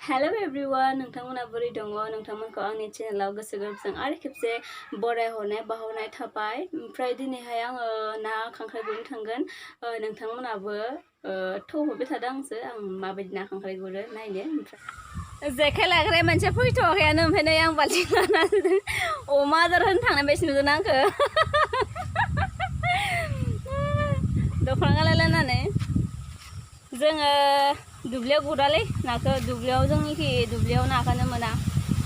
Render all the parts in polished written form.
Hello everyone, नोंथांमोना बोरै दङ नोंथांमोनखौ आंनि चेनेलाव गोसो गोरबोजों आरो खेबसे बरायहरनाय बावहरनाय थाबाय। ओमफ्राय दिनैहाय आङो ना खांख्राइ गुरनो थांगोन। नोंथांमोनाबो थौहरबाय थादों आं माबायदि ना खांख्राइ गुरो नायनो। ओमफ्राय जेखाइ लाग्राया मोनसे फैथ'वाखैयानो ओमफ्राय नै आं बाल्थिं लाना अमा आदार होनो थांनाय बायदि नुदों आंखो दख'ना गानलायलायनानै जोङो दुब्लियाव गुरालै नाखौ दुब्लियाव जोंनिखि दुब्लियाव नाखौनो मोना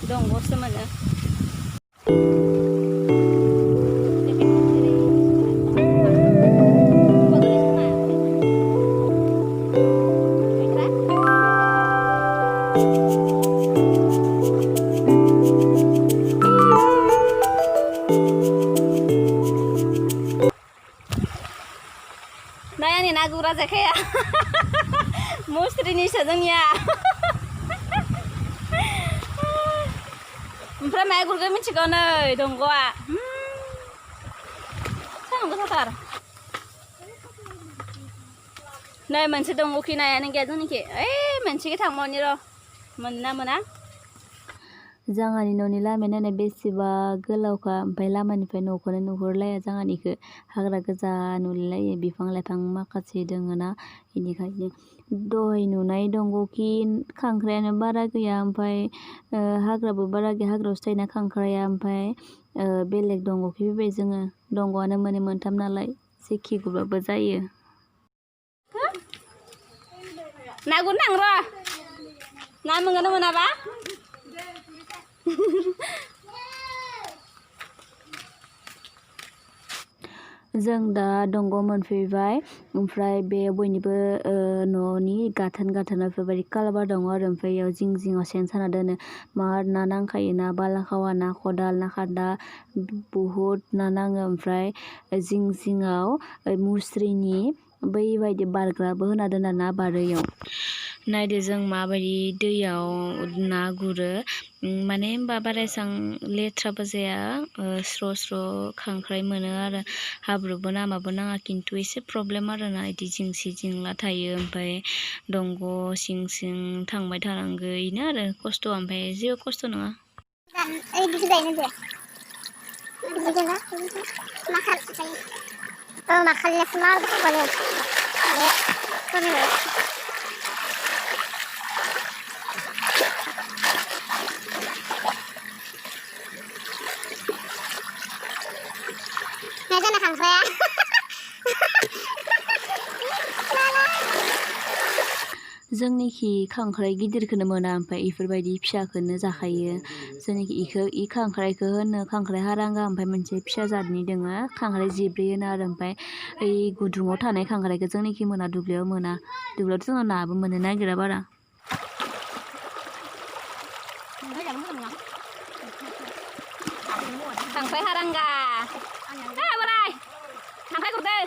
दंग'सो मोनो। नाय आंनि ना गुरा जेखाया मुश्रिनिसो जोंनिया ओमफ्राय माया गुरगोन मिथिगौ नै दंग'आ सान्दुं गोसाथार नै मोनसे दंग'खि नायानो गैया जोंनिखि ओइ मोनसेखि थांबावनि र' मोनोना मोना। जोंहानि न'नि लामाया नायनाय बेसेबा गोलावखा ओमफ्राय लामानिफ्राय न'खौनो नुहुरलाया जोंहानिखौ हाग्रा गोजा नुलायो बिफां लाइफां माखासे दोङो ना बेनिखायनो दहाय नुनाय दंग'खि खांख्रायानो बारा गैया ओमफ्राय हाग्राबो बारा गैया हाग्रायावसो थायोना खांख्राया ओमफ्राय बेलेग दंग'खि फैबाय जोङो दंग'आनो मोननै मोनथाम नालाय जेखि गुरबाबो जायो। ना गुरनो थां र' ना मोनगोन ना मोनाबा जों दा दंग' मोनफैबाय ओमफ्राय बे बयनिबो न'नि गाथोन गाथोनाव बेफोरबायदि कालभार दङ आरो ओमफ्राय बेयाव जिं जिङाव सेन साना दोनो मा ना नांखायो ना बालाखावा ना खदाल ना खान्दा बुहुद ना नाङो ओमफ्राय जिं जिङाव मुश्रिनि बैबायदि बारग्राबो होना दोना ना बारैयाव नायदो जों माबायदि दैयाव ना गुरो माने होनबा बारा एसां लेथ्राबो जाया स्र' स्र' खांख्राइ मोनो आरो हाब्रुबो नामाबो नाङा खिन्थु एसे प्रब्लेम आरोना बिदि जिंसि जिंला थायो ओमफ्राय दंग' सिं सिं थांबाय थानांगौ बेनो आरो खस्थ' ओमफ्राय जेबो खस्थ' नङा। जोंनिखि खांख्राइ गिदिरखौनो मोना ओमफ्राय इफोरबायदि फिसाखौनो जाखायो जोंनिखि इ खांख्राइखौ होनो खांख्राइ हारांगा ओमफ्राय मोनसे फिसा जादनि दोङो खांख्राइ जिब्रै होनो आरो ओमफ्राय ओइ गुदुङाव थानाय खांख्राइखौ जोंनिखि मोना दुब्लियाव मोना दुब्लियावथ' जोंनाव नाबो मोननो नागिरा बारा। खांख्राइ हारांगा बोराय खांख्राइ गुरदो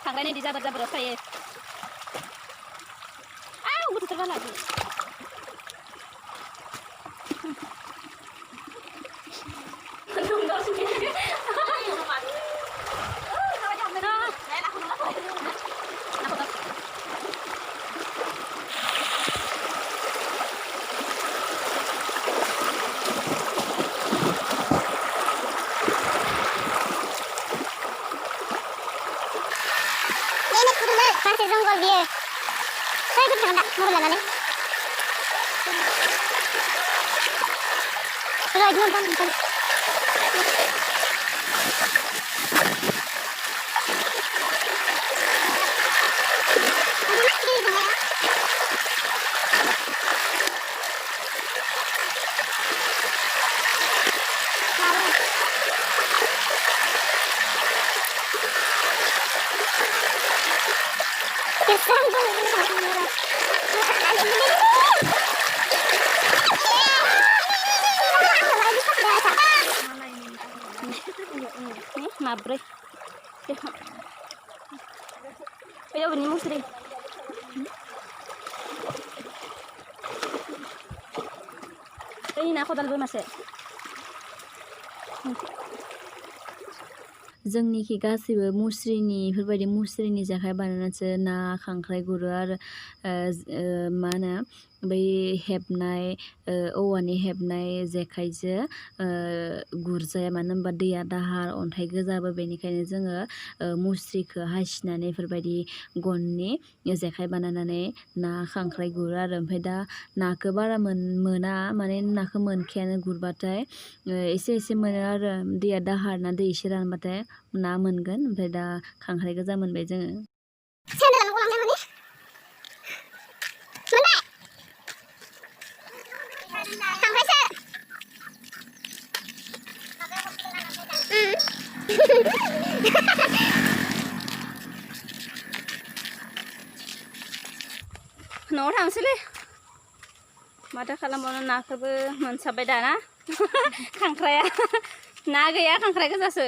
खांख्राइ नै जाबोर जाबोराव थायो गथ'फोर बाला jungkol dia. Saya ikut jangan tak mau lalu. Sudah jumpa. Mabre. Ayo ini mushri. Ini aku dalam masih. जोंनिखि गासैबो मुश्रिनि बेफोरबायदि मुश्रिनि जेखाइ बानायनानैसो ना खांख्राइ गुरो आरो मा होनो बै हेबनाय औवानि हेबनाय जेखाइजों गुरजाया मानो होनबा दैया दाहार अन्थाइ गोजाबो बेनिखायनो जोङो मुस्रिखौ हासिनानै बेफोरबायदि गननि जेखाइ बानायनानै ना खांख्राइ गुरो आरो ओमफ्राय दा नाखौ बारा मोना माने नाखौ मोनखायानो गुरबाथाय एसे एसे मोनो आरो दैया दाहार ना दै एसे रानबाथाय ना मोनगोन ओमफ्राय दा खांख्राइ गोजा मोनबाय जोङो न'आव थांसैलै माथो खालामबावनो नाखौबो मोनसाबबाय दाना खांख्राया ना गैया खांख्राइ गोजासो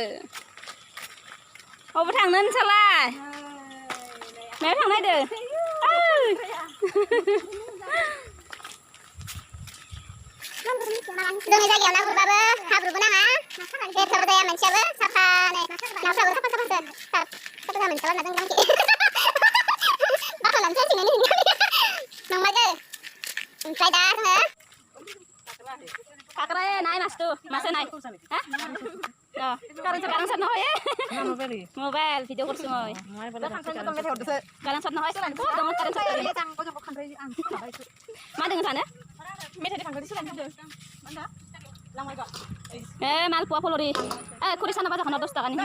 अबाव थांनो नोंसालाय मायाव थांनो नागिरदों जोंनि जायगायाव ना गुरबाबो हाब्रुबो नाङा लेथ्राबो जाया मोनसेयाबो साफानो नाफ्राबो साफा साफा मोनसेयाबो ना जोंनि गामिखि बाखालामसै थिनानै नंमारगौ ओमफ्राय दा जोङो Khangkrai naik mas tuh, masih naik. Hah? Oh, sekarang sana ya? Mobile, video kursi mau. Sekarang sana ya? Oh, dong sekarang sana. Mana dengan sana? Mal puas polori. Kuri sana baca kana 10 taka nih.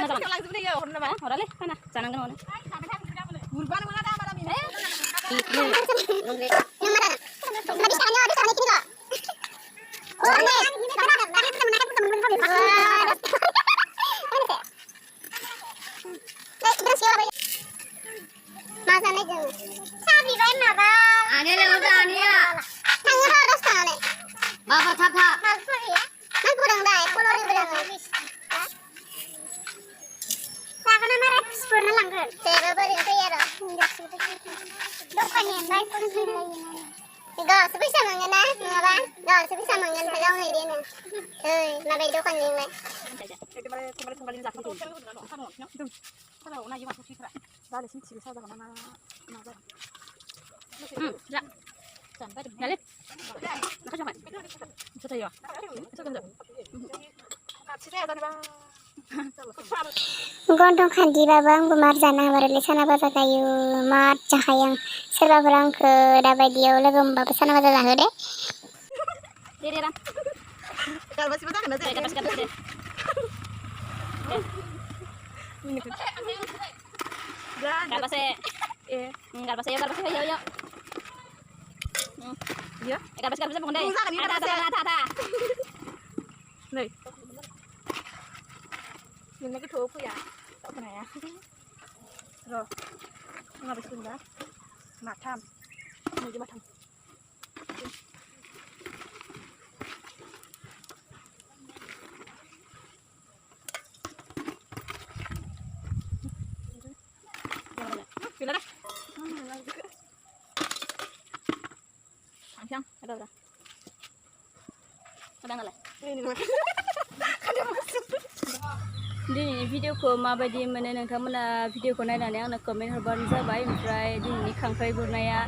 Ora le, mana? Sana kan mana? Gak sebisa mangan ah, ngapa? Gak sebisa mangan kalau nggak ini nih. Nabi itu kan ini. Gondong kandi babang bemarjana bareli sana baca kayu mat jekhai serba barang ke da vedio logo mbak sana baca dahar deh. Didiran. Kalau masih betul kan ada. Kapasitas deh. Kapasitas. Kapasitas yo. Ya. Kapasitas pun deh. Ada. Nih. Nhìn cái thua phụ ya, tao cái này à, rồi, ngồi bên xuống đó, mặt tham, người cho mặt tham, đi lên đây, thằng Sang, ở đâu rồi, ở đâu rồi, दिनैनि भिडिअखौ माबायदि मोनो नोंथांमोना भिडिअखौ नायनानै आंनो comment हरबानो जाबाय ओमफ्राय दिनैनि खांख्राइ गुरनाया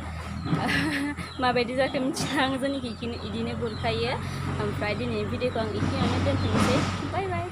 माबायदि जाखो मिथिया आं जोंनिखि इदिनो गुरखायो ओमफ्राय दिनैनि भिडिअखौ आं इखिनियावनो दोनथ'नोसै बाय बाय